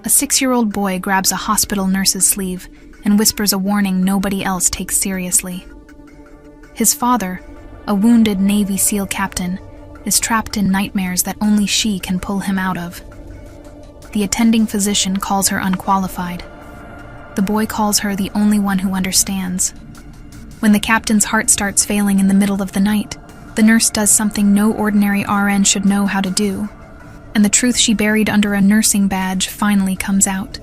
A 6-year-old boy grabs a hospital nurse's sleeve and whispers a warning nobody else takes seriously. His father, a wounded Navy SEAL captain, is trapped in nightmares that only she can pull him out of. The attending physician calls her unqualified. The boy calls her the only one who understands. When the captain's heart starts failing in the middle of the night, the nurse does something no ordinary RN should know how to do, and the truth she buried under a nursing badge finally comes out.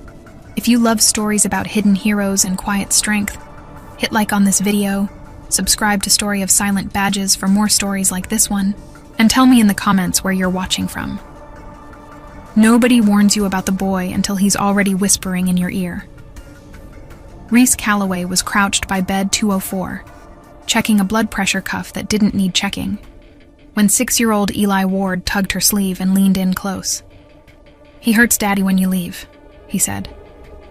If you love stories about hidden heroes and quiet strength, hit like on this video, subscribe to Story of Silent Badges for more stories like this one, and tell me in the comments where you're watching from. Nobody warns you about the boy until he's already whispering in your ear. Reese Calloway was crouched by bed 204, checking a blood pressure cuff that didn't need checking, when 6-year-old Eli Ward tugged her sleeve and leaned in close. "He hurts Daddy when you leave," he said.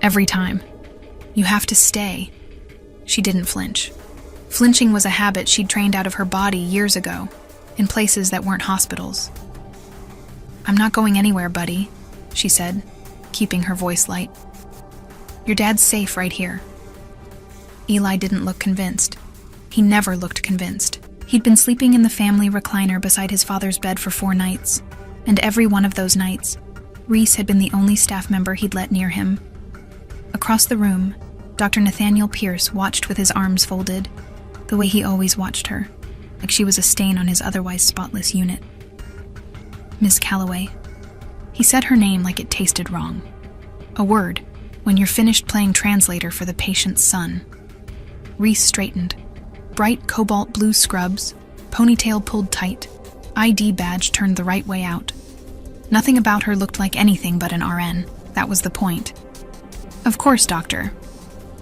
"Every time. You have to stay." She didn't flinch. Flinching was a habit she'd trained out of her body years ago, in places that weren't hospitals. "I'm not going anywhere, buddy," she said, keeping her voice light. "Your dad's safe right here." Eli didn't look convinced. He never looked convinced. He'd been sleeping in the family recliner beside his father's bed for 4 nights, and every one of those nights, Reese had been the only staff member he'd let near him. Across the room, Dr. Nathaniel Pierce watched with his arms folded, the way he always watched her, like she was a stain on his otherwise spotless unit. "Miss Calloway." He said her name like it tasted wrong. A word, when you're finished playing translator for the patient's son. Reese straightened. Bright cobalt blue scrubs, ponytail pulled tight, ID badge turned the right way out. Nothing about her looked like anything but an RN. That was the point. "Of course, doctor."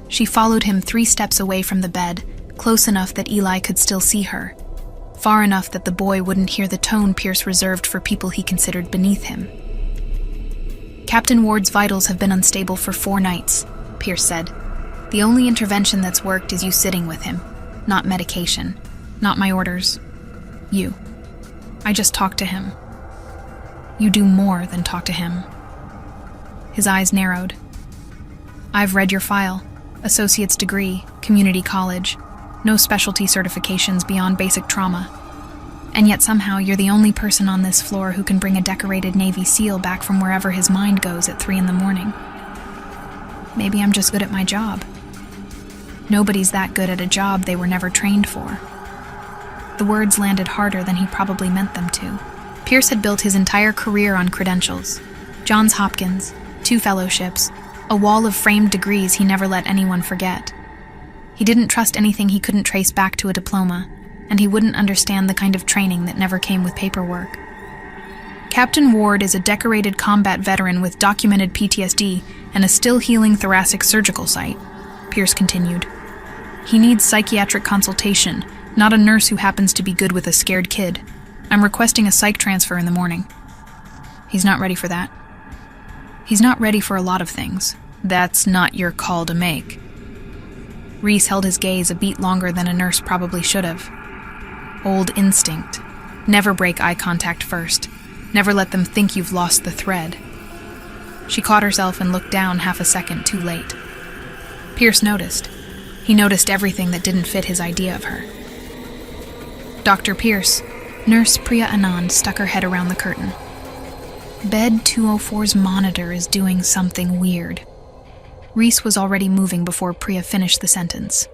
She followed him 3 steps away from the bed, close enough that Eli could still see her, far enough that the boy wouldn't hear the tone Pierce reserved for people he considered beneath him. "Captain Ward's vitals have been unstable for 4 nights, Pierce said. "The only intervention that's worked is you sitting with him. Not medication. Not my orders. You. I just talked to him." "You do more than talk to him." His eyes narrowed. "I've read your file. Associate's degree, community college. No specialty certifications beyond basic trauma. And yet somehow you're the only person on this floor who can bring a decorated Navy SEAL back from wherever his mind goes at 3 a.m. Maybe I'm just good at my job. Nobody's that good at a job they were never trained for." The words landed harder than he probably meant them to. Pierce had built his entire career on credentials. Johns Hopkins, 2 fellowships, a wall of framed degrees he never let anyone forget. He didn't trust anything he couldn't trace back to a diploma, and he wouldn't understand the kind of training that never came with paperwork. "Captain Ward is a decorated combat veteran with documented PTSD and a still-healing thoracic surgical site," Pierce continued. "He needs psychiatric consultation, not a nurse who happens to be good with a scared kid. I'm requesting a psych transfer in the morning." "He's not ready for that." "He's not ready for a lot of things. That's not your call to make." Reese held his gaze a beat longer than a nurse probably should have. Old instinct. Never break eye contact first. Never let them think you've lost the thread. She caught herself and looked down half a second too late. Pierce noticed. He noticed everything that didn't fit his idea of her. "Dr. Pierce." Nurse Priya Anand stuck her head around the curtain. "Bed 204's monitor is doing something weird." Reese was already moving before Priya finished the sentence.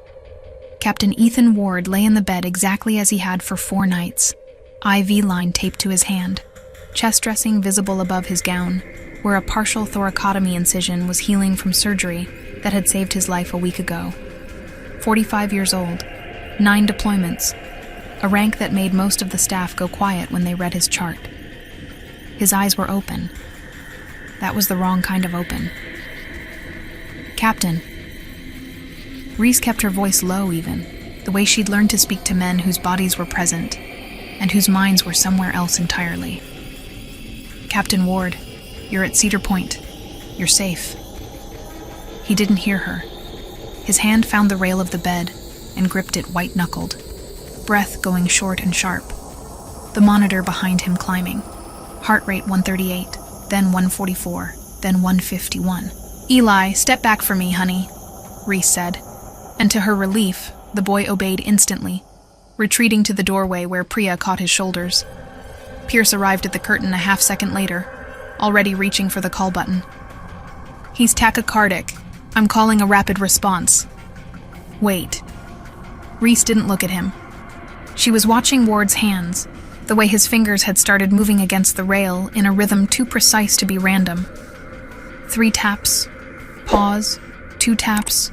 Captain Ethan Ward lay in the bed exactly as he had for 4 nights, IV line taped to his hand, chest dressing visible above his gown, where a partial thoracotomy incision was healing from surgery that had saved his life a week ago. 45 years old, 9 deployments, a rank that made most of the staff go quiet when they read his chart. His eyes were open. That was the wrong kind of open. "Captain." Reese kept her voice low even, the way she'd learned to speak to men whose bodies were present, and whose minds were somewhere else entirely. "Captain Ward, you're at Cedar Point. You're safe." He didn't hear her. His hand found the rail of the bed and gripped it white-knuckled, breath going short and sharp. The monitor behind him climbing. Heart rate 138, then 144, then 151. "Eli, step back for me, honey," Reese said, and to her relief, the boy obeyed instantly, retreating to the doorway where Priya caught his shoulders. Pierce arrived at the curtain a half-second later, already reaching for the call button. "He's tachycardic. I'm calling a rapid response." "Wait." Reese didn't look at him. She was watching Ward's hands, the way his fingers had started moving against the rail in a rhythm too precise to be random. 3 taps, pause, 2 taps,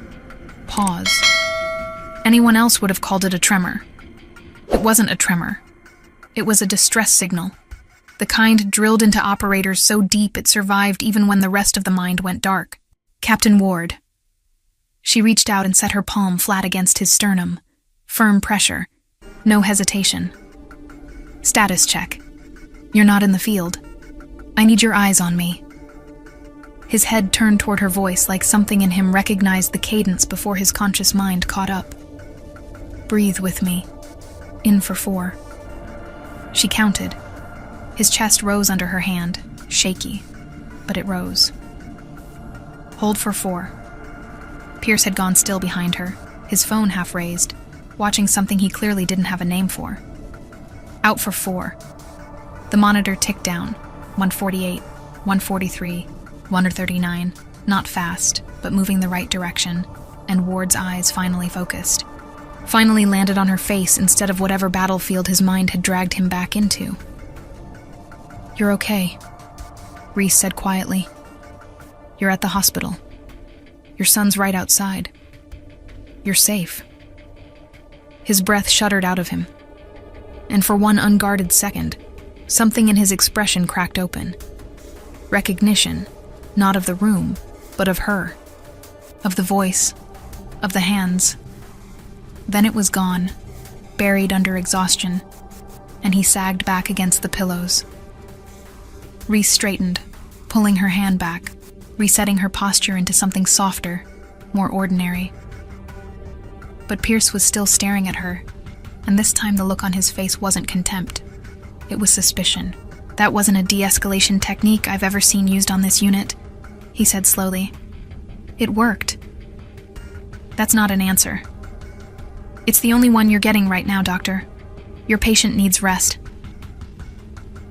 pause. Anyone else would have called it a tremor. It wasn't a tremor. It was a distress signal, the kind drilled into operators so deep it survived even when the rest of the mind went dark. "Captain Ward." She reached out and set her palm flat against his sternum. Firm pressure. No hesitation. "Status check. You're not in the field. I need your eyes on me." His head turned toward her voice like something in him recognized the cadence before his conscious mind caught up. "Breathe with me. In for 4. She counted. His chest rose under her hand, shaky, but it rose. "Hold for 4. Pierce had gone still behind her, his phone half raised, watching something he clearly didn't have a name for. "Out for 4. The monitor ticked down. 148, 143, 139, not fast, but moving the right direction, and Ward's eyes finally focused. Finally landed on her face instead of whatever battlefield his mind had dragged him back into. "You're okay," Reese said quietly. "You're at the hospital. Your son's right outside. You're safe." His breath shuddered out of him, and for one unguarded second, something in his expression cracked open. Recognition, not of the room, but of her, of the voice, of the hands. Then it was gone, buried under exhaustion, and he sagged back against the pillows. Reese straightened, pulling her hand back, resetting her posture into something softer, more ordinary. But Pierce was still staring at her, and this time the look on his face wasn't contempt. It was suspicion. "That wasn't a de-escalation technique I've ever seen used on this unit," he said slowly. "It worked." "That's not an answer." "It's the only one you're getting right now, Doctor. Your patient needs rest."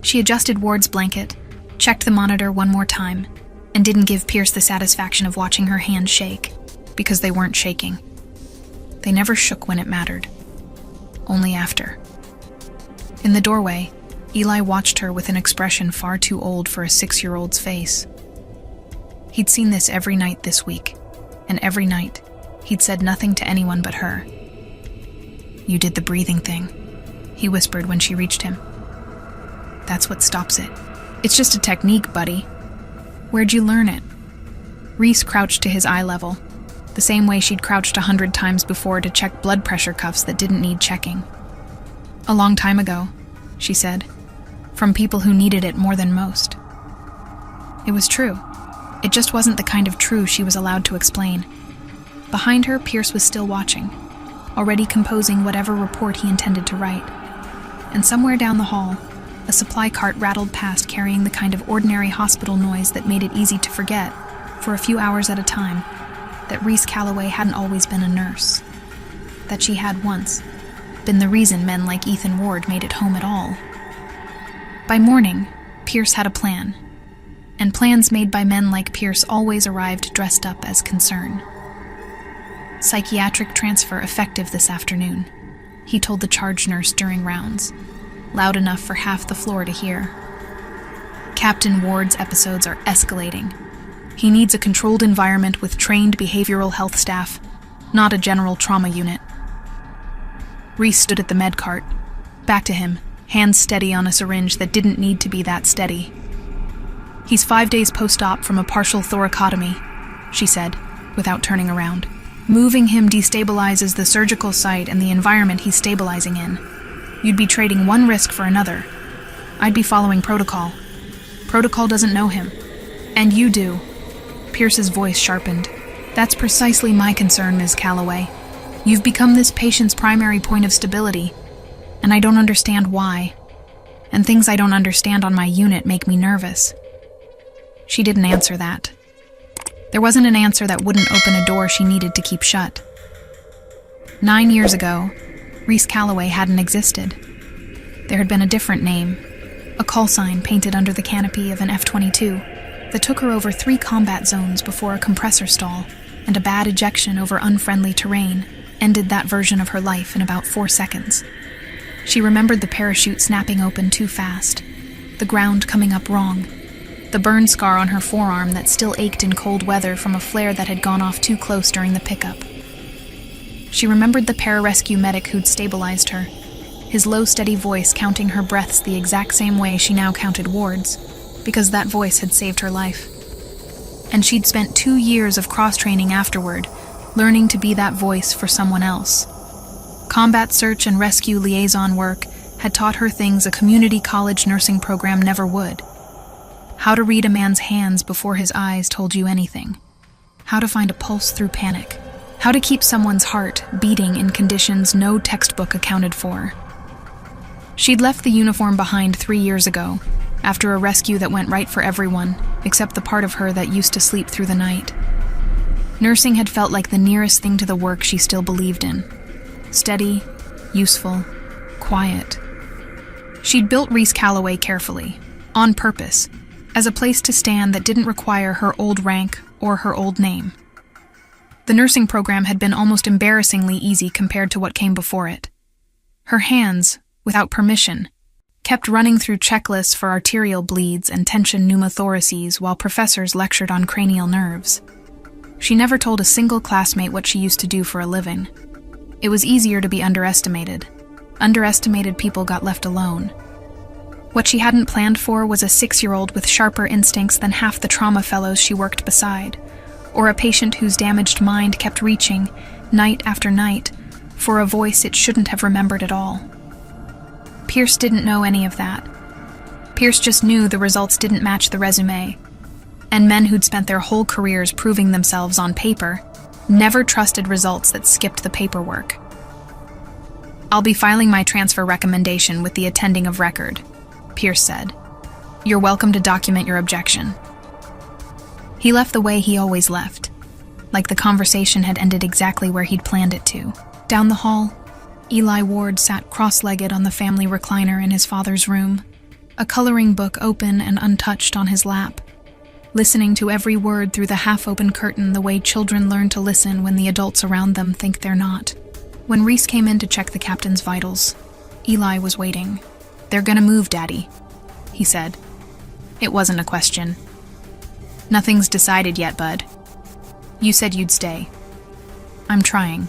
She adjusted Ward's blanket, checked the monitor one more time, and didn't give Pierce the satisfaction of watching her hands shake, because they weren't shaking. They never shook when it mattered. Only after. In the doorway, Eli watched her with an expression far too old for a 6-year-old's face. He'd seen this every night this week, and every night, he'd said nothing to anyone but her. "You did the breathing thing," he whispered when she reached him. "That's what stops it. It's just a technique, buddy. Where'd you learn it?" Reese crouched to his eye level, the same way she'd crouched 100 times before to check blood pressure cuffs that didn't need checking. "A long time ago," she said, "from people who needed it more than most." It was true. It just wasn't the kind of true she was allowed to explain. Behind her, Pierce was still watching, already composing whatever report he intended to write. And somewhere down the hall, a supply cart rattled past carrying the kind of ordinary hospital noise that made it easy to forget, for a few hours at a time, that Reese Calloway hadn't always been a nurse. That she had once been the reason men like Ethan Ward made it home at all. By morning, Pierce had a plan, and plans made by men like Pierce always arrived dressed up as concern. "Psychiatric transfer effective this afternoon," he told the charge nurse during rounds, loud enough for half the floor to hear. "Captain Ward's episodes are escalating. He needs a controlled environment with trained behavioral health staff, not a general trauma unit." Reese stood at the med cart, back to him, hands steady on a syringe that didn't need to be that steady. "He's 5 days post-op from a partial thoracotomy," she said, without turning around. "Moving him destabilizes the surgical site and the environment he's stabilizing in. You'd be trading one risk for another. I'd be following protocol. Protocol doesn't know him. And you do." Pierce's voice sharpened. "That's precisely my concern, Ms. Calloway. You've become this patient's primary point of stability, and I don't understand why. And things I don't understand on my unit make me nervous." She didn't answer that. There wasn't an answer that wouldn't open a door she needed to keep shut. 9 years ago, Reese Calloway hadn't existed. There had been a different name, a call sign painted under the canopy of an F-22 that took her over 3 combat zones before a compressor stall and a bad ejection over unfriendly terrain ended that version of her life in about 4 seconds. She remembered the parachute snapping open too fast, the ground coming up wrong, the burn scar on her forearm that still ached in cold weather from a flare that had gone off too close during the pickup. She remembered the pararescue medic who'd stabilized her, his low, steady voice counting her breaths the exact same way she now counted Ward's, because that voice had saved her life. And she'd spent 2 years of cross-training afterward, learning to be that voice for someone else. Combat search and rescue liaison work had taught her things a community college nursing program never would. How to read a man's hands before his eyes told you anything. How to find a pulse through panic. How to keep someone's heart beating in conditions no textbook accounted for. She'd left the uniform behind 3 years ago, after a rescue that went right for everyone, except the part of her that used to sleep through the night. Nursing had felt like the nearest thing to the work she still believed in. Steady, useful, quiet. She'd built Reese Calloway carefully, on purpose, as a place to stand that didn't require her old rank or her old name. The nursing program had been almost embarrassingly easy compared to what came before it. Her hands, without permission, kept running through checklists for arterial bleeds and tension pneumothoraces while professors lectured on cranial nerves. She never told a single classmate what she used to do for a living. It was easier to be underestimated. Underestimated people got left alone. What she hadn't planned for was a 6-year-old with sharper instincts than half the trauma fellows she worked beside, or a patient whose damaged mind kept reaching, night after night, for a voice it shouldn't have remembered at all. Pierce didn't know any of that. Pierce just knew the results didn't match the resume, and men who'd spent their whole careers proving themselves on paper never trusted results that skipped the paperwork. "I'll be filing my transfer recommendation with the attending of record," Pierce said. "You're welcome to document your objection." He left the way he always left, like the conversation had ended exactly where he'd planned it to. Down the hall, Eli Ward sat cross-legged on the family recliner in his father's room, a coloring book open and untouched on his lap, listening to every word through the half-open curtain the way children learn to listen when the adults around them think they're not. When Reese came in to check the captain's vitals, Eli was waiting. "They're gonna move, Daddy," he said. It wasn't a question. "Nothing's decided yet, bud. You said you'd stay." "I'm trying."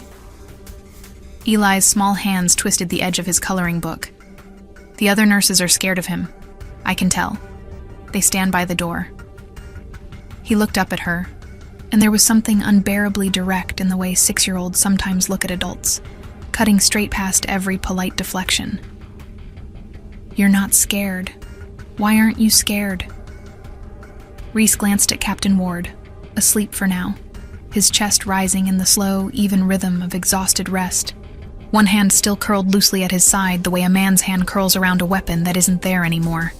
Eli's small hands twisted the edge of his coloring book. "The other nurses are scared of him. I can tell. They stand by the door." He looked up at her, and there was something unbearably direct in the way 6-year-olds sometimes look at adults, cutting straight past every polite deflection. "You're not scared. Why aren't you scared?" Reese glanced at Captain Ward, asleep for now, his chest rising in the slow, even rhythm of exhausted rest. One hand still curled loosely at his side the way a man's hand curls around a weapon that isn't there anymore.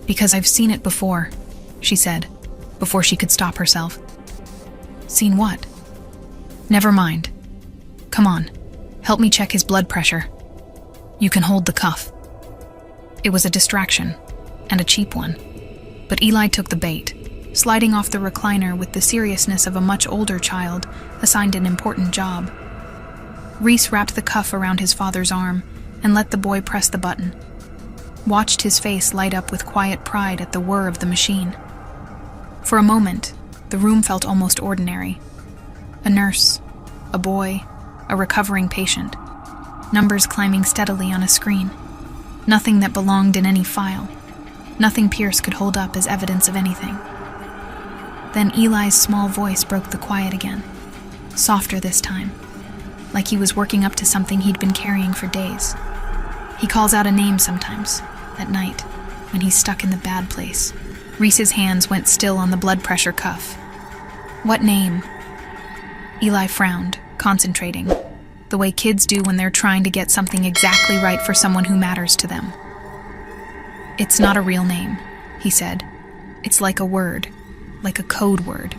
"Because I've seen it before," she said, before she could stop herself. "Seen what?" "Never mind. Come on, help me check his blood pressure. You can hold the cuff." It was a distraction, and a cheap one, but Eli took the bait, sliding off the recliner with the seriousness of a much older child assigned an important job. Reese wrapped the cuff around his father's arm and let the boy press the button, watched his face light up with quiet pride at the whir of the machine. For a moment, the room felt almost ordinary. A nurse, a boy, a recovering patient, numbers climbing steadily on a screen. Nothing that belonged in any file. Nothing Pierce could hold up as evidence of anything. Then Eli's small voice broke the quiet again, softer this time, like he was working up to something he'd been carrying for days. He calls out a name sometimes, at night, when he's stuck in the bad place. Reese's hands went still on the blood pressure cuff. "What name?" Eli frowned, concentrating, the way kids do when they're trying to get something exactly right for someone who matters to them. "It's not a real name," he said. It's like a word, like a code word.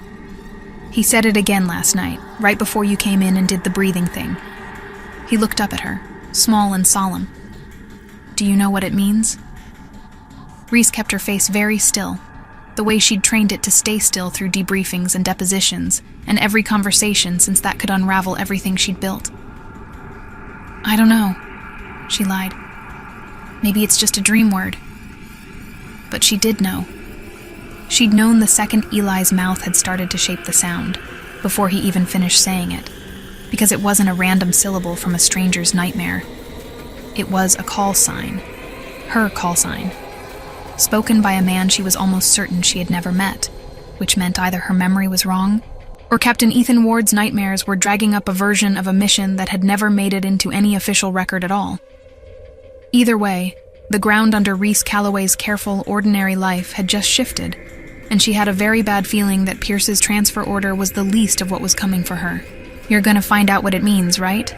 He said it again last night, right before you came in and did the breathing thing. He looked up at her, small and solemn. Do you know what it means? Reese kept her face very still, the way she'd trained it to stay still through debriefings and depositions, and every conversation since that could unravel everything she'd built. I don't know, she lied. Maybe it's just a dream word. But she did know. She'd known the second Eli's mouth had started to shape the sound, before he even finished saying it, because it wasn't a random syllable from a stranger's nightmare. It was a call sign, her call sign, spoken by a man she was almost certain she had never met, which meant either her memory was wrong, or Captain Ethan Ward's nightmares were dragging up a version of a mission that had never made it into any official record at all. Either way, the ground under Reese Calloway's careful, ordinary life had just shifted, and she had a very bad feeling that Pierce's transfer order was the least of what was coming for her. You're gonna find out what it means, right?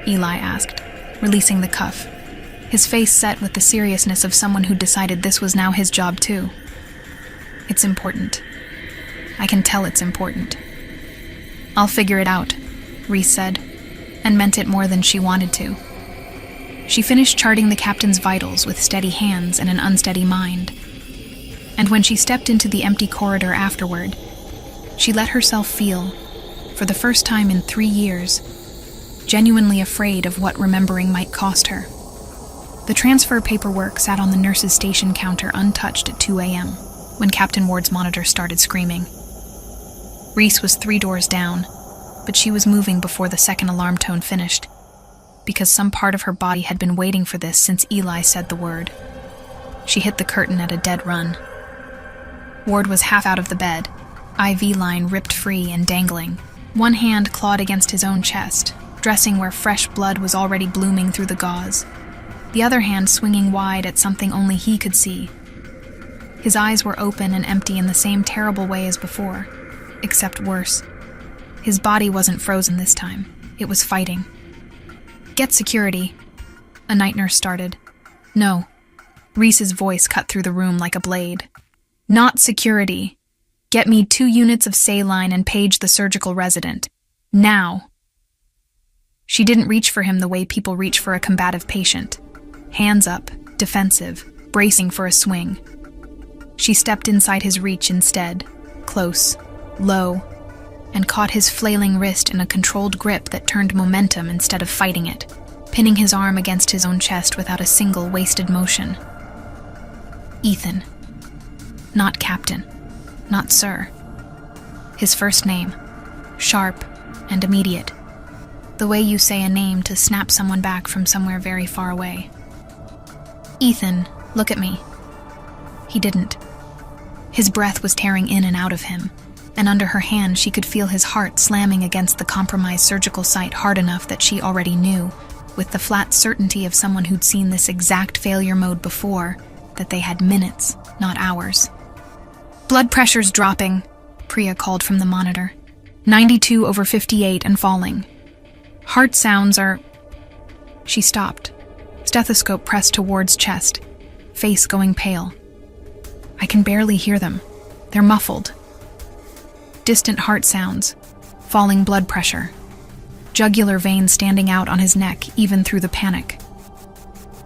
Eli asked, releasing the cuff, his face set with the seriousness of someone who decided this was now his job too. It's important. I can tell it's important. I'll figure it out, Reese said, and meant it more than she wanted to. She finished charting the captain's vitals with steady hands and an unsteady mind. And when she stepped into the empty corridor afterward, she let herself feel, for the first time in 3 years, genuinely afraid of what remembering might cost her. The transfer paperwork sat on the nurse's station counter untouched at 2 a.m. when Captain Ward's monitor started screaming. Reese was 3 doors down, but she was moving before the second alarm tone finished, because some part of her body had been waiting for this since Eli said the word. She hit the curtain at a dead run. Ward was half out of the bed, IV line ripped free and dangling. One hand clawed against his own chest, dressing where fresh blood was already blooming through the gauze. The other hand swinging wide at something only he could see. His eyes were open and empty in the same terrible way as before, except worse. His body wasn't frozen this time. It was fighting. Get security, a night nurse started. No. Reese's voice cut through the room like a blade. Not security. Get me 2 units of saline and page the surgical resident. Now. She didn't reach for him the way people reach for a combative patient. Hands up, defensive, bracing for a swing. She stepped inside his reach instead, close, low, and caught his flailing wrist in a controlled grip that turned momentum instead of fighting it, pinning his arm against his own chest without a single wasted motion. Ethan. Not Captain. Not Sir. His first name. Sharp and immediate. The way you say a name to snap someone back from somewhere very far away. Ethan, look at me. He didn't. His breath was tearing in and out of him, and under her hand she could feel his heart slamming against the compromised surgical site hard enough that she already knew, with the flat certainty of someone who'd seen this exact failure mode before, that they had minutes, not hours. Blood pressure's dropping, Priya called from the monitor. 92/58 and falling. Heart sounds are... She stopped, stethoscope pressed to Ward's chest, face going pale. I can barely hear them. They're muffled. Distant heart sounds, falling blood pressure, jugular veins standing out on his neck even through the panic.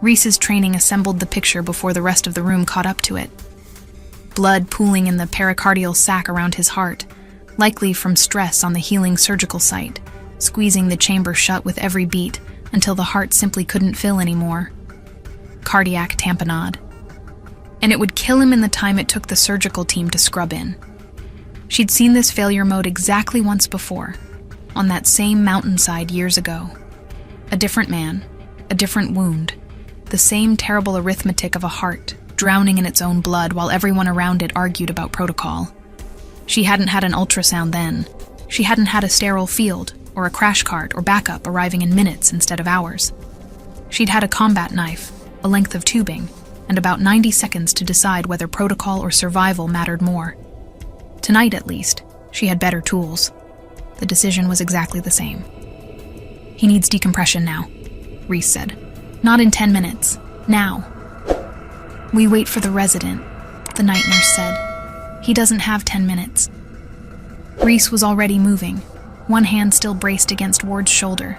Reese's training assembled the picture before the rest of the room caught up to it. Blood pooling in the pericardial sac around his heart, likely from stress on the healing surgical site, squeezing the chamber shut with every beat until the heart simply couldn't fill anymore. Cardiac tamponade. And it would kill him in the time it took the surgical team to scrub in. She'd seen this failure mode exactly once before, on that same mountainside years ago. A different man, a different wound, the same terrible arithmetic of a heart, drowning in its own blood while everyone around it argued about protocol. She hadn't had an ultrasound then. She hadn't had a sterile field, or a crash cart or backup arriving in minutes instead of hours. She'd had a combat knife, a length of tubing, and about 90 seconds to decide whether protocol or survival mattered more. Tonight, at least, she had better tools. The decision was exactly the same. He needs decompression now, Reese said. Not in 10 minutes. Now. We wait for the resident, the night nurse said, He doesn't have 10 minutes. Reese was already moving, one hand still braced against Ward's shoulder,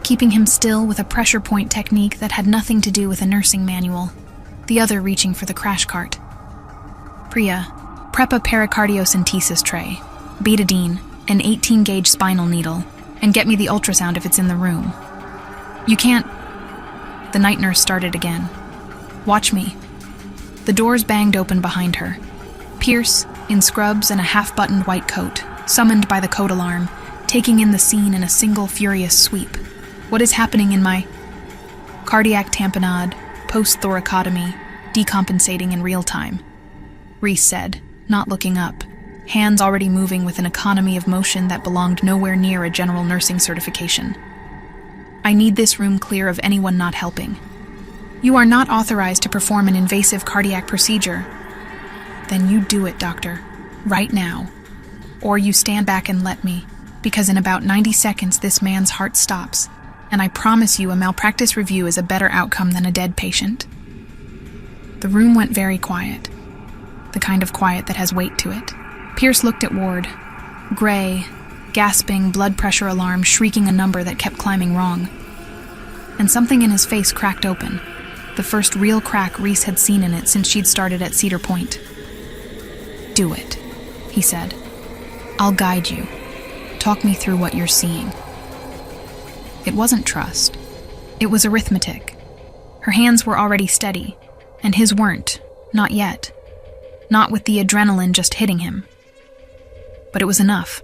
keeping him still with a pressure point technique that had nothing to do with a nursing manual, the other reaching for the crash cart. Priya, prep a pericardiocentesis tray, betadine, an 18-gauge spinal needle, and get me the ultrasound if it's in the room. You can't... The night nurse started again. Watch me. The doors banged open behind her. Pierce, in scrubs and a half-buttoned white coat, summoned by the code alarm, taking in the scene in a single furious sweep. What is happening in my... Cardiac tamponade, post-thoracotomy, decompensating in real time. Reese said, not looking up, hands already moving with an economy of motion that belonged nowhere near a general nursing certification. I need this room clear of anyone not helping. You are not authorized to perform an invasive cardiac procedure. Then you do it, doctor, right now. Or you stand back and let me, because in about 90 seconds this man's heart stops, and I promise you a malpractice review is a better outcome than a dead patient. The room went very quiet, the kind of quiet that has weight to it. Pierce looked at Ward, gray, gasping, blood pressure alarm shrieking a number that kept climbing wrong. And something in his face cracked open, the first real crack Reese had seen in it since she'd started at Cedar Point. Do it, he said. I'll guide you. Talk me through what you're seeing. It wasn't trust. It was arithmetic. Her hands were already steady, and his weren't, not yet. Not with the adrenaline just hitting him. But it was enough.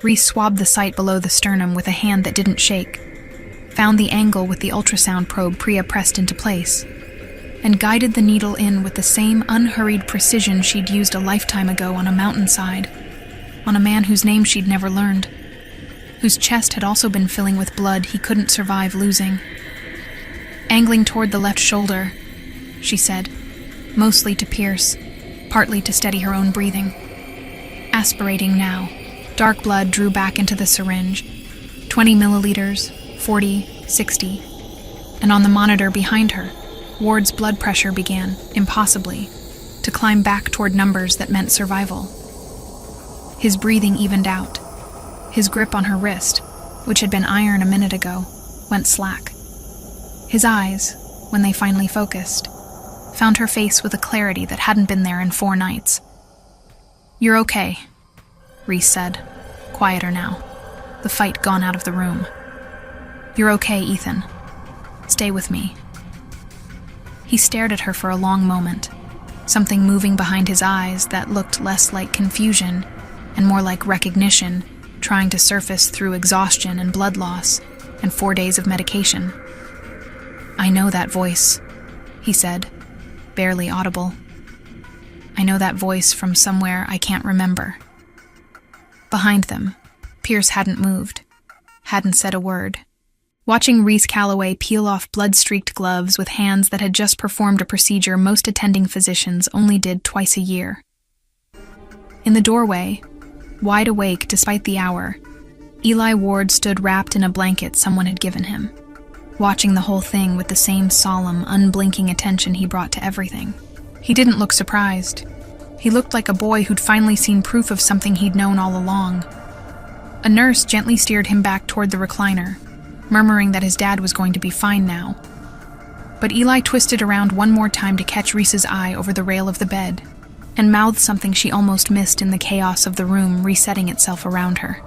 Reese swabbed the site below the sternum with a hand that didn't shake, found the angle with the ultrasound probe Priya pressed into place, and guided the needle in with the same unhurried precision she'd used a lifetime ago on a mountainside, on a man whose name she'd never learned, whose chest had also been filling with blood he couldn't survive losing. Angling toward the left shoulder, she said, mostly to Pierce, partly to steady her own breathing. Aspirating now, dark blood drew back into the syringe, 20 milliliters, 40, 60, and on the monitor behind her, Ward's blood pressure began, impossibly, to climb back toward numbers that meant survival. His breathing evened out. His grip on her wrist, which had been iron a minute ago, went slack. His eyes, when they finally focused, found her face with a clarity that hadn't been there in 4 nights. You're okay, Reese said, quieter now, the fight gone out of the room. You're okay, Ethan. Stay with me. He stared at her for a long moment, something moving behind his eyes that looked less like confusion and more like recognition, trying to surface through exhaustion and blood loss and 4 days of medication. I know that voice, he said, barely audible. I know that voice from somewhere I can't remember. Behind them, Pierce hadn't moved, hadn't said a word. Watching Reese Calloway peel off blood-streaked gloves with hands that had just performed a procedure most attending physicians only did twice a year. In the doorway, wide awake despite the hour, Eli Ward stood wrapped in a blanket someone had given him, watching the whole thing with the same solemn, unblinking attention he brought to everything. He didn't look surprised. He looked like a boy who'd finally seen proof of something he'd known all along. A nurse gently steered him back toward the recliner, murmuring that his dad was going to be fine now. But Eli twisted around one more time to catch Reese's eye over the rail of the bed, and mouthed something she almost missed in the chaos of the room resetting itself around her.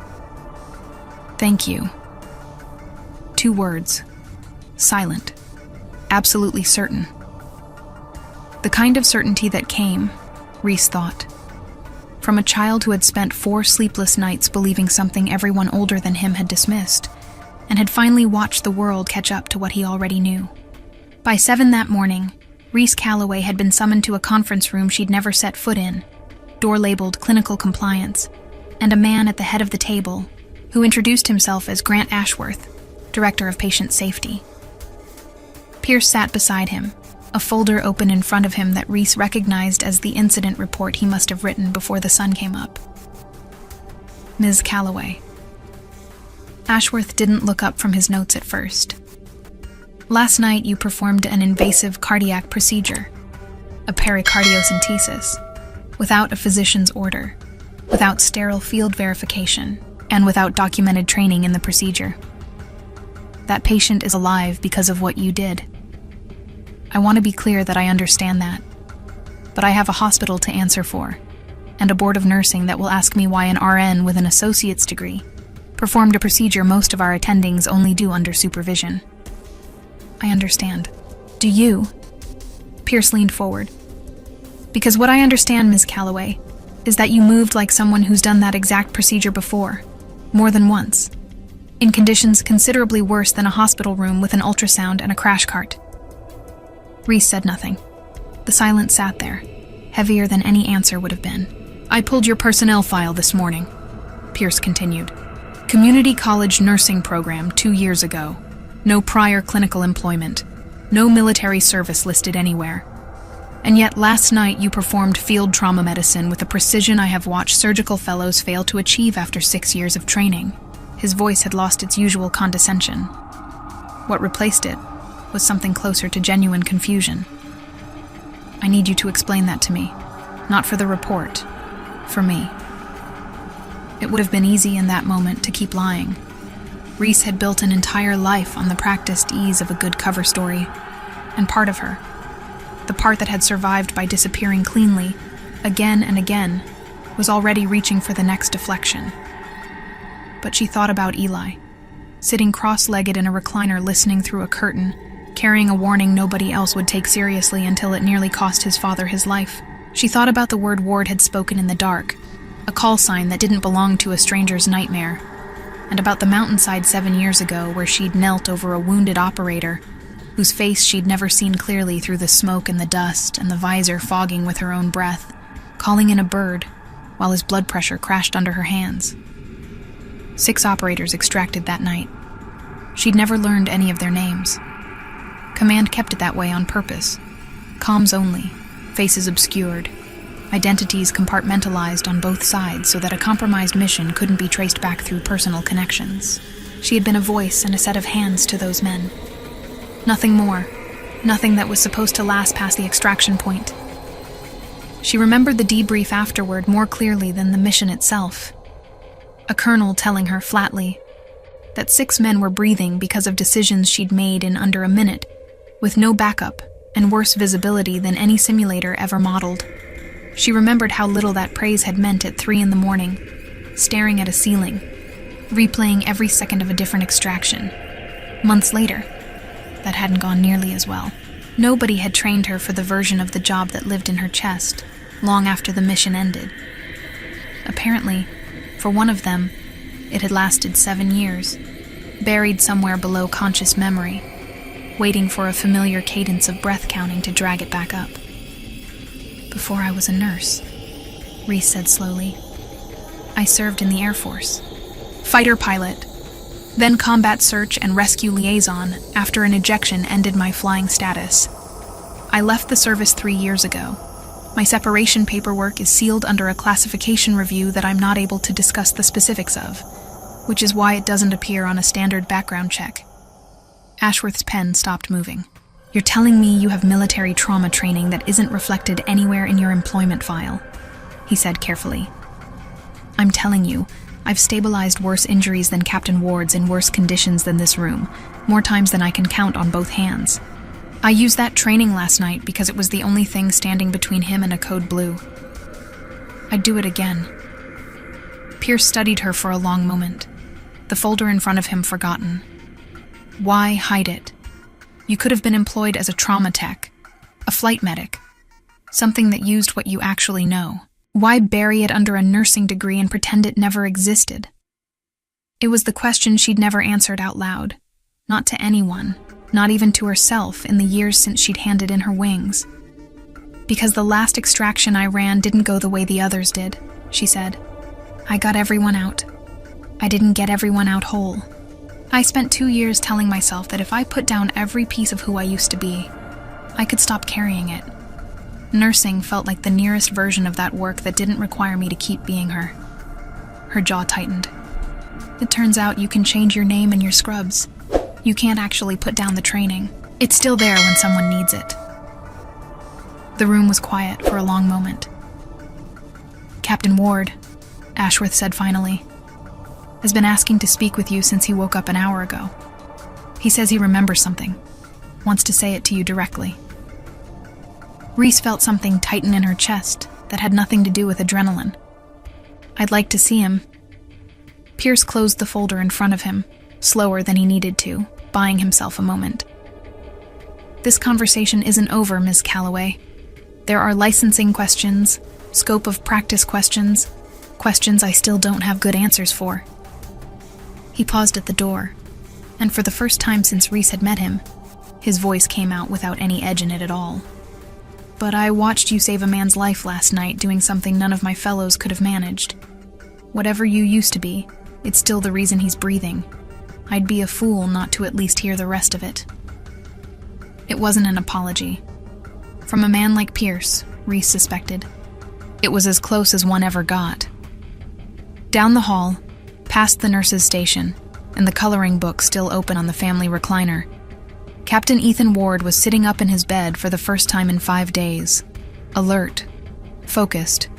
Thank you. 2 words. Silent. Absolutely certain. The kind of certainty that came, Reese thought, from a child who had spent 4 sleepless nights believing something everyone older than him had dismissed, and had finally watched the world catch up to what he already knew. By 7 that morning, Reese Calloway had been summoned to a conference room she'd never set foot in, door labeled clinical compliance, and a man at the head of the table, who introduced himself as Grant Ashworth, Director of Patient Safety. Pierce sat beside him, a folder open in front of him that Reese recognized as the incident report he must have written before the sun came up. Ms. Calloway. Ashworth didn't look up from his notes at first. Last night you performed an invasive cardiac procedure, a pericardiocentesis. without a physician's order, without sterile field verification, and without documented training in the procedure. That patient is alive because of what you did. I want to be clear that I understand that, but I have a hospital to answer for, and a board of nursing that will ask me why an RN with an associate's degree performed a procedure most of our attendings only do under supervision. I understand. Do you? Pierce leaned forward. Because what I understand, Ms. Calloway, is that you moved like someone who's done that exact procedure before, more than once, in conditions considerably worse than a hospital room with an ultrasound and a crash cart. Reese said nothing. The silence sat there, heavier than any answer would have been. I pulled your personnel file this morning, Pierce continued. Community college nursing program 2 years ago. No prior clinical employment. No military service listed anywhere. And yet last night you performed field trauma medicine with a precision I have watched surgical fellows fail to achieve after 6 years of training. His voice had lost its usual condescension. What replaced it was something closer to genuine confusion. I need you to explain that to me. Not for the report. For me. It would have been easy in that moment to keep lying. Reese had built an entire life on the practiced ease of a good cover story. And part of her, the part that had survived by disappearing cleanly, again and again, was already reaching for the next deflection. But she thought about Eli, sitting cross-legged in a recliner listening through a curtain, carrying a warning nobody else would take seriously until it nearly cost his father his life. She thought about the word Ward had spoken in the dark, a call sign that didn't belong to a stranger's nightmare, and about the mountainside 7 years ago where she'd knelt over a wounded operator, whose face she'd never seen clearly through the smoke and the dust and the visor fogging with her own breath, calling in a bird while his blood pressure crashed under her hands. 6 operators extracted that night. She'd never learned any of their names. Command kept it that way on purpose. Comms only, faces obscured, identities compartmentalized on both sides so that a compromised mission couldn't be traced back through personal connections. She had been a voice and a set of hands to those men. Nothing more. Nothing that was supposed to last past the extraction point. She remembered the debrief afterward more clearly than the mission itself. A colonel telling her flatly that 6 men were breathing because of decisions she'd made in under a minute, with no backup and worse visibility than any simulator ever modeled. She remembered how little that praise had meant at 3 a.m, staring at a ceiling, replaying every second of a different extraction. Months later, that hadn't gone nearly as well. Nobody had trained her for the version of the job that lived in her chest, long after the mission ended. Apparently, for one of them, it had lasted 7 years, buried somewhere below conscious memory, waiting for a familiar cadence of breath counting to drag it back up. Before I was a nurse, Reese said slowly, I served in the Air Force. Fighter pilot, then combat search and rescue liaison after an ejection ended my flying status. I left the service 3 years ago. My separation paperwork is sealed under a classification review that I'm not able to discuss the specifics of, which is why it doesn't appear on a standard background check. Ashworth's pen stopped moving. You're telling me you have military trauma training that isn't reflected anywhere in your employment file, he said carefully. I'm telling you, I've stabilized worse injuries than Captain Ward's in worse conditions than this room, more times than I can count on both hands. I used that training last night because it was the only thing standing between him and a code blue. I'd do it again. Pierce studied her for a long moment, the folder in front of him forgotten. Why hide it? You could have been employed as a trauma tech, a flight medic, something that used what you actually know. Why bury it under a nursing degree and pretend it never existed? It was the question she'd never answered out loud, not to anyone, not even to herself in the years since she'd handed in her wings. Because the last extraction I ran didn't go the way the others did, she said. I got everyone out. I didn't get everyone out whole. I spent 2 years telling myself that if I put down every piece of who I used to be, I could stop carrying it. Nursing felt like the nearest version of that work that didn't require me to keep being her. Her jaw tightened. It turns out you can change your name and your scrubs. You can't actually put down the training. It's still there when someone needs it. The room was quiet for a long moment. Captain Ward, Ashworth said finally, has been asking to speak with you since he woke up an hour ago. He says he remembers something, wants to say it to you directly. Reese felt something tighten in her chest that had nothing to do with adrenaline. I'd like to see him. Pierce closed the folder in front of him, slower than he needed to, buying himself a moment. This conversation isn't over, Miss Calloway. There are licensing questions, scope of practice questions, questions I still don't have good answers for. He paused at the door, and for the first time since Reese had met him, his voice came out without any edge in it at all. But I watched you save a man's life last night doing something none of my fellows could have managed. Whatever you used to be, it's still the reason he's breathing. I'd be a fool not to at least hear the rest of it. It wasn't an apology. From a man like Pierce, Reese suspected. It was as close as one ever got. Down the hall, past the nurse's station, and the coloring book still open on the family recliner, Captain Ethan Ward was sitting up in his bed for the first time in 5 days, alert, focused,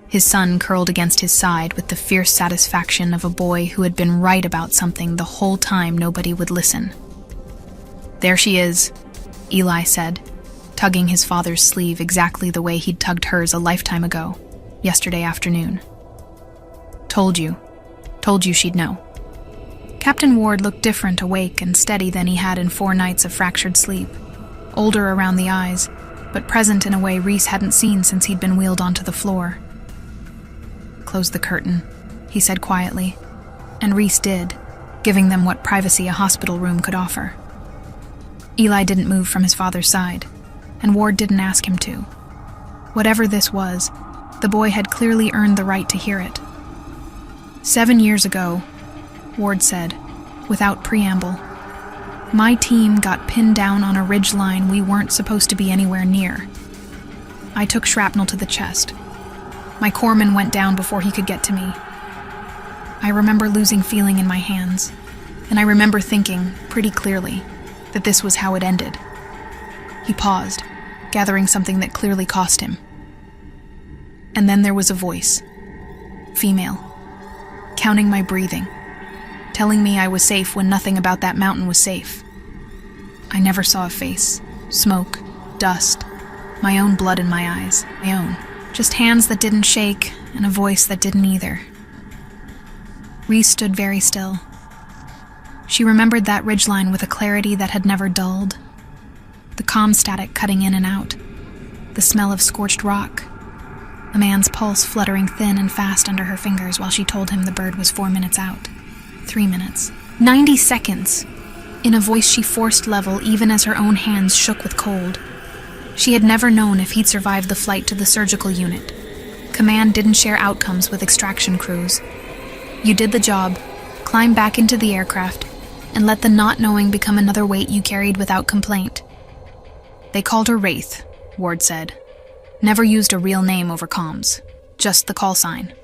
his son curled against his side with the fierce satisfaction of a boy who had been right about something the whole time nobody would listen. There she is, Eli said, tugging his father's sleeve exactly the way he'd tugged hers a lifetime ago, yesterday afternoon. Told you she'd know. Captain Ward looked different awake and steady than he had in 4 nights of fractured sleep, older around the eyes, but present in a way Reese hadn't seen since he'd been wheeled onto the floor. Close the curtain, he said quietly, and Reese did, giving them what privacy a hospital room could offer. Eli didn't move from his father's side, and Ward didn't ask him to. Whatever this was, the boy had clearly earned the right to hear it. 7 years ago, Ward said, without preamble, my team got pinned down on a ridgeline we weren't supposed to be anywhere near. I took shrapnel to the chest. My corpsman went down before he could get to me. I remember losing feeling in my hands, and I remember thinking, pretty clearly, that this was how it ended. He paused, gathering something that clearly cost him. And then there was a voice, female, counting my breathing, telling me I was safe when nothing about that mountain was safe. I never saw a face, smoke, dust, my own blood in my eyes, my own. Just hands that didn't shake and a voice that didn't either. Reese stood very still. She remembered that ridgeline with a clarity that had never dulled. The calm static cutting in and out. The smell of scorched rock. A man's pulse fluttering thin and fast under her fingers while she told him the bird was 4 minutes out. 3 minutes. 90 seconds! In a voice she forced level even as her own hands shook with cold. She had never known if he'd survived the flight to the surgical unit. Command didn't share outcomes with extraction crews. You did the job, climbed back into the aircraft, and let the not knowing become another weight you carried without complaint. They called her Wraith, Ward said. Never used a real name over comms, just the call sign.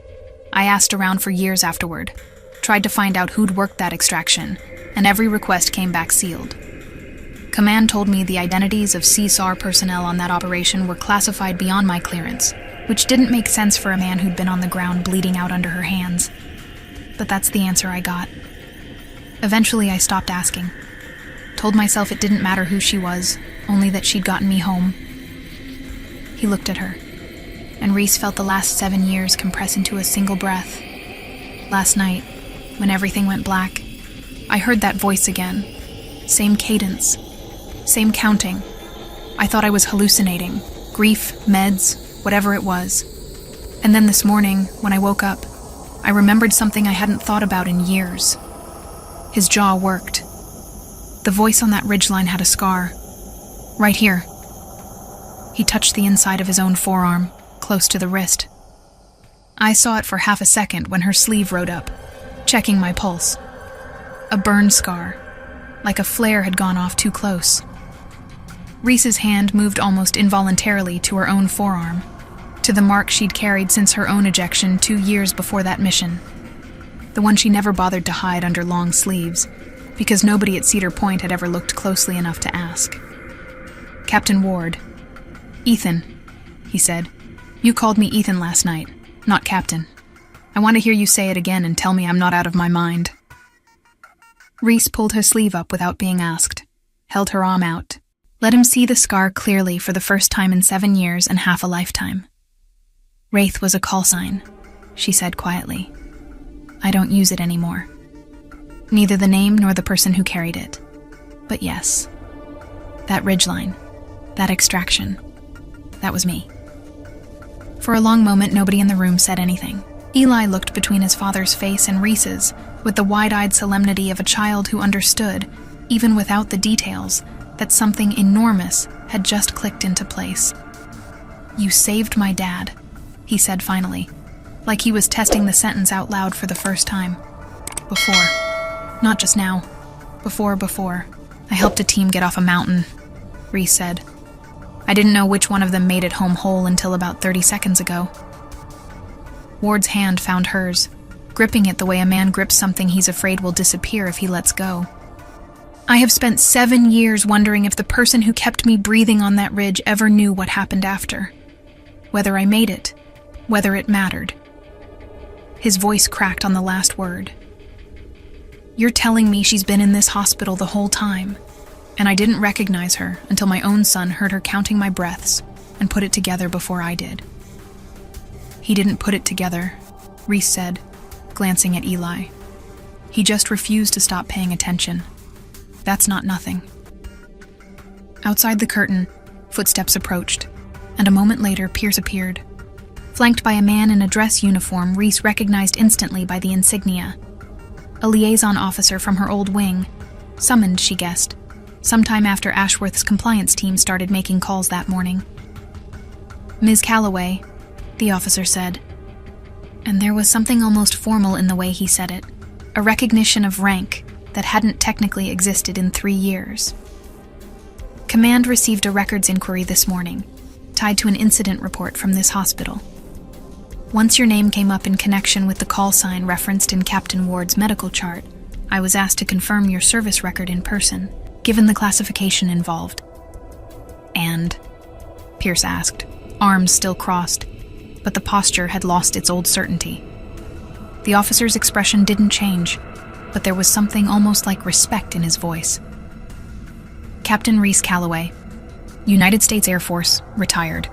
I asked around for years afterward, tried to find out who'd worked that extraction, and every request came back sealed. Command told me the identities of CSAR personnel on that operation were classified beyond my clearance, which didn't make sense for a man who'd been on the ground bleeding out under her hands. But that's the answer I got. Eventually I stopped asking. Told myself it didn't matter who she was, only that she'd gotten me home. He looked at her, and Reese felt the last 7 years compress into a single breath. Last night, when everything went black, I heard that voice again. Same cadence. Same counting. I thought I was hallucinating. Grief, meds, whatever it was. And then this morning, when I woke up, I remembered something I hadn't thought about in years. His jaw worked. The voice on that ridgeline had a scar. Right here. He touched the inside of his own forearm, close to the wrist. I saw it for half a second when her sleeve rode up, checking my pulse. A burn scar, like a flare had gone off too close. Reese's hand moved almost involuntarily to her own forearm, to the mark she'd carried since her own ejection 2 years before that mission. The one she never bothered to hide under long sleeves, because nobody at Cedar Point had ever looked closely enough to ask. Captain Ward. Ethan, he said. You called me Ethan last night. not Captain. I want to hear you say it again and tell me I'm not out of my mind. Reese pulled her sleeve up without being asked, held her arm out, let him see the scar clearly for the first time in 7 years and half a lifetime. Wraith was a call sign, she said quietly. I don't use it anymore. Neither the name nor the person who carried it. But yes, that ridgeline, that extraction, that was me. For a long moment, nobody in the room said anything. Eli looked between his father's face and Reese's with the wide-eyed solemnity of a child who understood, even without the details, that something enormous had just clicked into place. You saved my dad, he said finally, like he was testing the sentence out loud for the first time. Before. Not just now. Before. I helped a team get off a mountain, Reese said. I didn't know which one of them made it home whole until about 30 seconds ago. Ward's hand found hers, gripping it the way a man grips something he's afraid will disappear if he lets go. I have spent 7 years wondering if the person who kept me breathing on that ridge ever knew what happened after. Whether I made it, whether it mattered. His voice cracked on the last word. You're telling me she's been in this hospital the whole time, and I didn't recognize her until my own son heard her counting my breaths and put it together before I did. He didn't put it together, Reese said, glancing at Eli. He just refused to stop paying attention. That's not nothing. Outside the curtain, footsteps approached, and a moment later Pierce appeared. Flanked by a man in a dress uniform Reese recognized instantly by the insignia. A liaison officer from her old wing, summoned, she guessed, sometime after Ashworth's compliance team started making calls that morning. Ms. Calloway, the officer said. And there was something almost formal in the way he said it, a recognition of rank that hadn't technically existed in 3 years. Command received a records inquiry this morning, tied to an incident report from this hospital. Once your name came up in connection with the call sign referenced in Captain Ward's medical chart, I was asked to confirm your service record in person, given the classification involved. And? Pierce asked, arms still crossed, but the posture had lost its old certainty. The officer's expression didn't change, but there was something almost like respect in his voice. Captain Reese Calloway, United States Air Force, retired.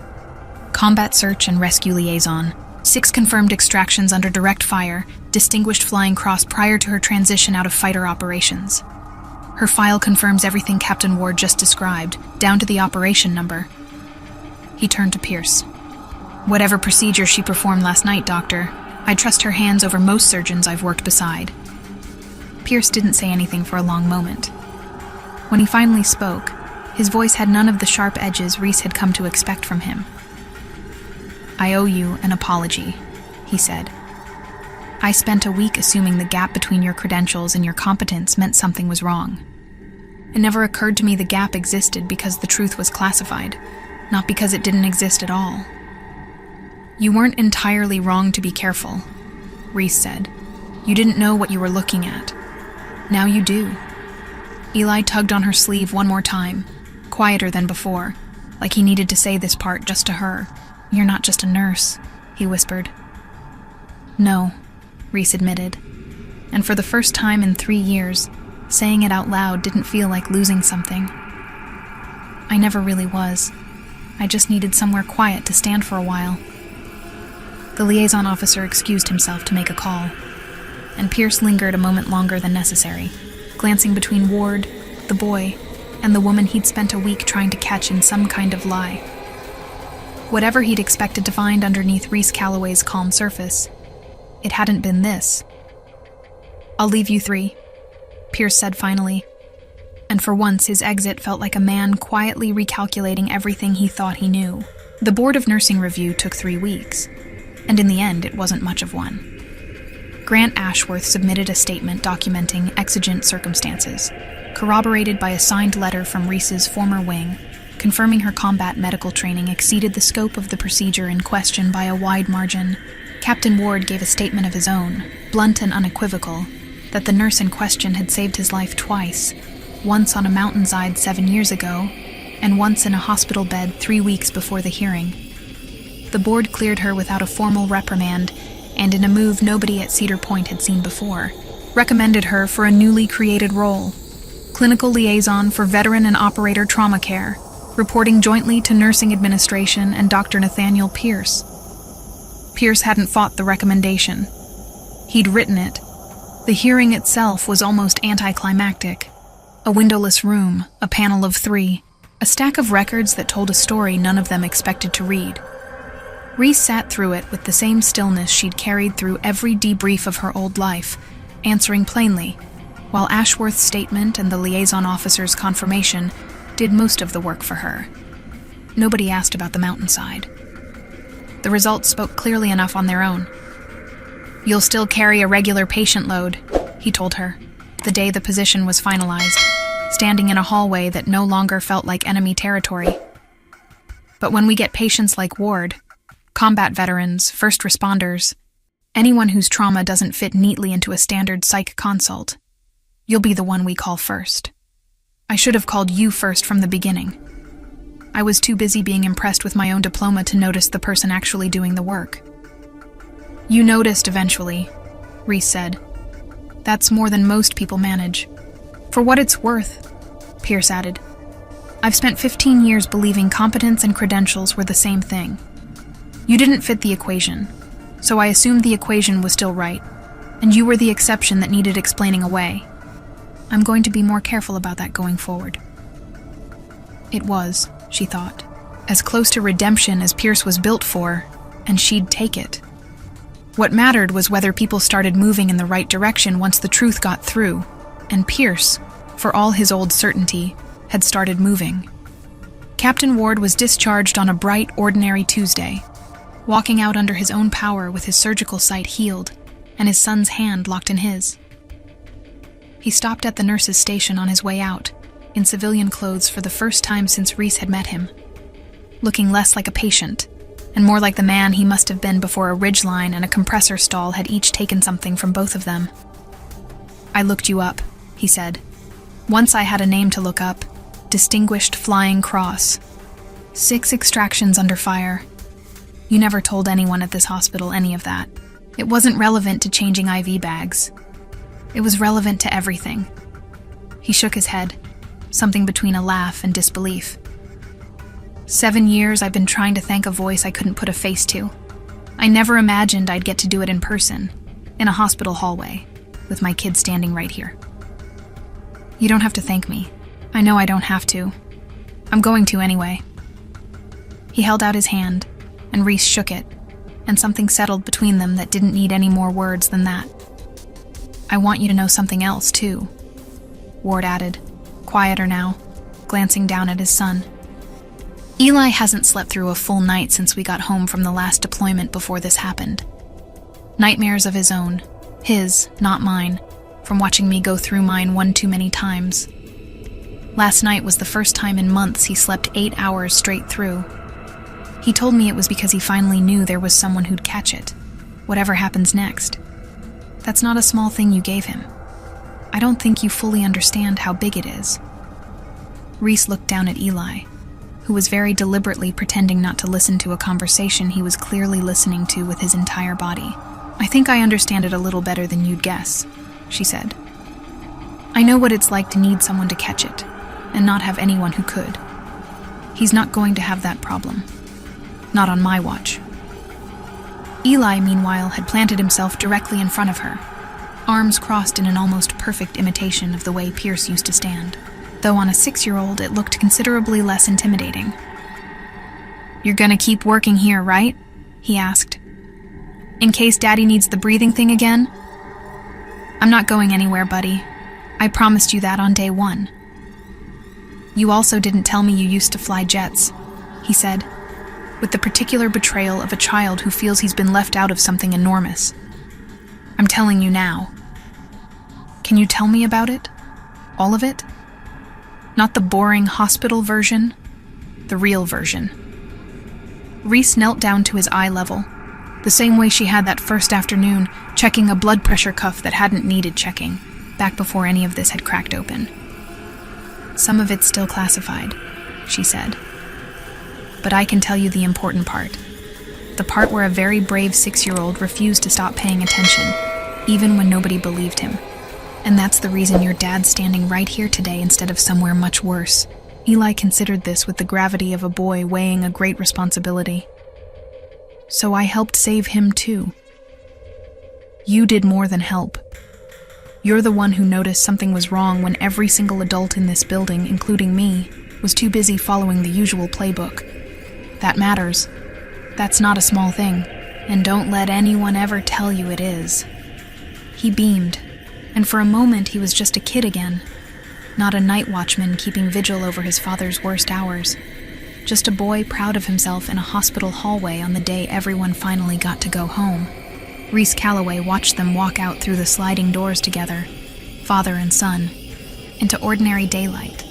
Combat search and rescue liaison. 6 confirmed extractions under direct fire, distinguished flying cross prior to her transition out of fighter operations. Her file confirms everything Captain Ward just described, down to the operation number. He turned to Pierce. Whatever procedure she performed last night, Doctor, I trust her hands over most surgeons I've worked beside. Pierce didn't say anything for a long moment. When he finally spoke, his voice had none of the sharp edges Reese had come to expect from him. I owe you an apology, he said. I spent a week assuming the gap between your credentials and your competence meant something was wrong. It never occurred to me the gap existed because the truth was classified, not because it didn't exist at all. You weren't entirely wrong to be careful, Reese said. You didn't know what you were looking at. Now you do. Eli tugged on her sleeve one more time, quieter than before, like he needed to say this part just to her. You're not just a nurse, he whispered. No, Reese admitted. And for the first time in 3 years, saying it out loud didn't feel like losing something. I never really was. I just needed somewhere quiet to stand for a while. The liaison officer excused himself to make a call, and Pierce lingered a moment longer than necessary, glancing between Ward, the boy, and the woman he'd spent a week trying to catch in some kind of lie. Whatever he'd expected to find underneath Reese Calloway's calm surface, it hadn't been this. I'll leave you 3, Pierce said finally, and for once his exit felt like a man quietly recalculating everything he thought he knew. The Board of Nursing review took 3 weeks, and in the end it wasn't much of one. Grant Ashworth submitted a statement documenting exigent circumstances, corroborated by a signed letter from Reese's former wing, confirming her combat medical training exceeded the scope of the procedure in question by a wide margin. Captain Ward gave a statement of his own, blunt and unequivocal, that the nurse in question had saved his life twice, once on a mountainside 7 years ago, and once in a hospital bed 3 weeks before the hearing. The board cleared her without a formal reprimand, and in a move nobody at Cedar Point had seen before, recommended her for a newly created role, clinical liaison for veteran and operator trauma care, reporting jointly to Nursing Administration and Dr. Nathaniel Pierce. Pierce hadn't fought the recommendation. He'd written it. The hearing itself was almost anticlimactic. A windowless room, a panel of 3, a stack of records that told a story none of them expected to read. Reese sat through it with the same stillness she'd carried through every debrief of her old life, answering plainly, while Ashworth's statement and the liaison officer's confirmation did most of the work for her. Nobody asked about the mountainside. The results spoke clearly enough on their own. "You'll still carry a regular patient load," he told her, the day the position was finalized, standing in a hallway that no longer felt like enemy territory. "But when we get patients like Ward, combat veterans, first responders, anyone whose trauma doesn't fit neatly into a standard psych consult, you'll be the one we call first. I should have called you first from the beginning. I was too busy being impressed with my own diploma to notice the person actually doing the work." "You noticed eventually," Reese said. "That's more than most people manage." "For what it's worth," Pierce added, "I've spent 15 years believing competence and credentials were the same thing. You didn't fit the equation, so I assumed the equation was still right, and you were the exception that needed explaining away. I'm going to be more careful about that going forward." It was, she thought, as close to redemption as Pierce was built for, and she'd take it. What mattered was whether people started moving in the right direction once the truth got through, and Pierce, for all his old certainty, had started moving. Captain Ward was discharged on a bright, ordinary Tuesday, walking out under his own power with his surgical site healed and his son's hand locked in his. He stopped at the nurse's station on his way out, in civilian clothes for the first time since Reese had met him, looking less like a patient and more like the man he must have been before a ridgeline and a compressor stall had each taken something from both of them. "I looked you up," he said. "Once I had a name to look up, Distinguished Flying Cross. 6 extractions under fire. You never told anyone at this hospital any of that. It wasn't relevant to changing IV bags. It was relevant to everything." He shook his head, something between a laugh and disbelief. 7 years I've been trying to thank a voice I couldn't put a face to. I never imagined I'd get to do it in person, in a hospital hallway, with my kid standing right here. "You don't have to thank me. I know I don't have to. I'm going to anyway." He held out his hand, and Reese shook it, and something settled between them that didn't need any more words than that. "I want you to know something else, too," Ward added, quieter now, glancing down at his son. "Eli hasn't slept through a full night since we got home from the last deployment before this happened. Nightmares of his own, his, not mine, from watching me go through mine one too many times. Last night was the first time in months he slept 8 hours straight through. He told me it was because he finally knew there was someone who'd catch it, whatever happens next. That's not a small thing you gave him. I don't think you fully understand how big it is." Reese looked down at Eli, who was very deliberately pretending not to listen to a conversation he was clearly listening to with his entire body. "I think I understand it a little better than you'd guess," she said. "I know what it's like to need someone to catch it, and not have anyone who could. He's not going to have that problem. Not on my watch." Eli, meanwhile, had planted himself directly in front of her, arms crossed in an almost perfect imitation of the way Pierce used to stand, though on a 6-year-old it looked considerably less intimidating. "You're gonna keep working here, right?" he asked. "In case Daddy needs the breathing thing again?" "I'm not going anywhere, buddy. I promised you that on day 1. "You also didn't tell me you used to fly jets," he said, with the particular betrayal of a child who feels he's been left out of something enormous. "I'm telling you now." "Can you tell me about it? All of it? Not the boring hospital version, the real version." Reese knelt down to his eye level, the same way she had that first afternoon, checking a blood pressure cuff that hadn't needed checking, back before any of this had cracked open. "Some of it's still classified," she said. "But I can tell you the important part. The part where a very brave 6-year-old refused to stop paying attention, even when nobody believed him. And that's the reason your dad's standing right here today instead of somewhere much worse. Eli considered this with the gravity of a boy weighing a great responsibility. So I helped save him too. You did more than help. You're the one who noticed something was wrong when every single adult in this building, including me, was too busy following the usual playbook. That matters. That's not a small thing, and don't let anyone ever tell you it is. He beamed, and for a moment he was just a kid again, not a night watchman keeping vigil over his father's worst hours, just a boy proud of himself in a hospital hallway on the day everyone finally got to go home. Reese Calloway watched them walk out through the sliding doors together, father and son, into ordinary daylight,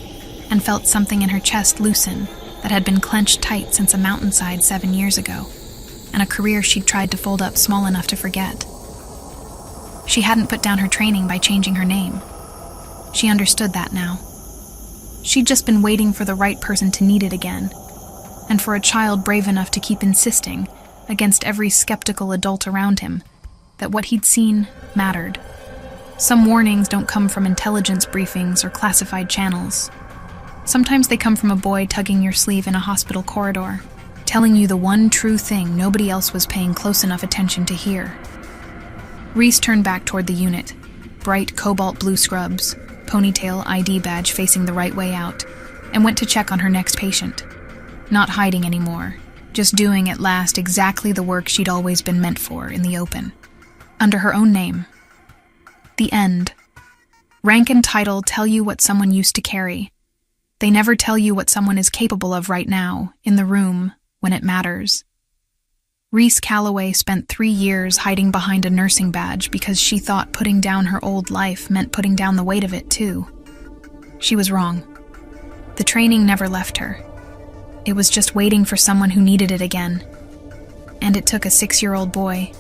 and felt something in her chest loosen that had been clenched tight since a mountainside 7 years ago, and a career she'd tried to fold up small enough to forget. She hadn't put down her training by changing her name. She understood that now. She'd just been waiting for the right person to need it again, and for a child brave enough to keep insisting, against every skeptical adult around him, that what he'd seen mattered. Some warnings don't come from intelligence briefings or classified channels. Sometimes they come from a boy tugging your sleeve in a hospital corridor, telling you the one true thing nobody else was paying close enough attention to hear. Reese turned back toward the unit, bright cobalt blue scrubs, ponytail ID badge facing the right way out, and went to check on her next patient. Not hiding anymore, just doing at last exactly the work she'd always been meant for in the open. Under her own name. The end. Rank and title tell you what someone used to carry. They never tell you what someone is capable of right now, in the room, when it matters. Reese Calloway spent 3 years hiding behind a nursing badge because she thought putting down her old life meant putting down the weight of it too. She was wrong. The training never left her. It was just waiting for someone who needed it again. And it took a 6-year-old boy,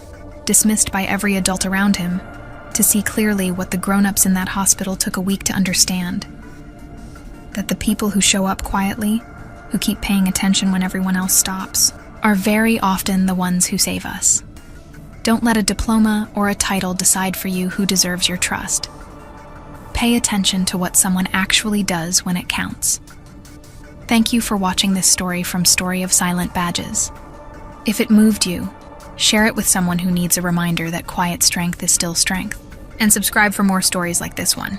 dismissed by every adult around him, to see clearly what the grown-ups in that hospital took a week to understand. That the people who show up quietly, who keep paying attention when everyone else stops, are very often the ones who save us. Don't let a diploma or a title decide for you who deserves your trust. Pay attention to what someone actually does when it counts. Thank you for watching this story from Story of Silent Badges. If it moved you, share it with someone who needs a reminder that quiet strength is still strength. And subscribe for more stories like this one.